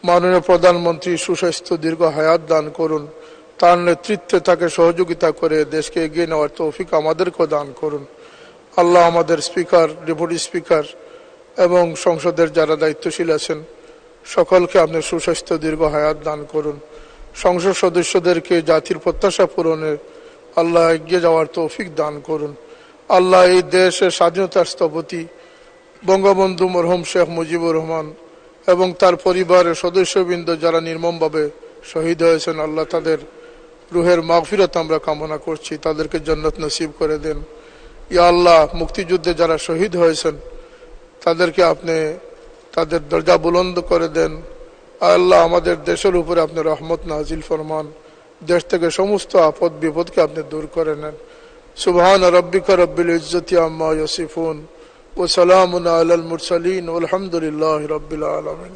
মাননীয় প্রধানমন্ত্রী সুস্বাস্থ্য দীর্ঘ হায়াত দান করুন। তার নেতৃত্বে তাকে সহযোগিতা করে দেশকে এগিয়ে নেওয়ার তৌফিক আমাদেরকেও দান করুন। আল্লাহ আমাদের স্পিকার, ডেপুটি স্পিকার এবং সংসদের যারা দায়িত্বশীল আছেন সকলকে আপনি সুস্বাস্থ্য দীর্ঘ হায়াত দান করুন। সংসদ সদস্যদেরকে জাতির প্রত্যাশা পূরণে আল্লাহ এগিয়ে যাওয়ার তৌফিক দান করুন। আল্লাহ এই দেশের স্বাধীনতার স্থপতি বঙ্গবন্ধু মরহুম শেখ মুজিবুর রহমান এবং তার পরিবারের সদস্যবৃন্দ যারা নির্মমভাবে শহীদ হয়েছেন, আল্লাহ তাদের রুহের মাগফিরাত আমরা কামনা করছি, তাদেরকে জান্নাত নসিব করে দেন। ইয়া আল্লাহ, মুক্তিযুদ্ধে যারা শহীদ হয়েছেন তাদেরকে আপনি তাদের দরজা বুলন্দ করে দেন। আল্লাহ আমাদের দেশের উপরে আপনি রহমত নাজিল ফরমান, দেশ থেকে সমস্ত আপদ বিপদকে আপনি দূর করে নেন। সুবহান রাব্বিকা রাব্বিল ইজ্জতি আম্মা ইয়াসিফুন ওয়া সালামুন আলাল মুরসালিন ওয়ালহামদুলিল্লাহি রাব্বিল আলামিন।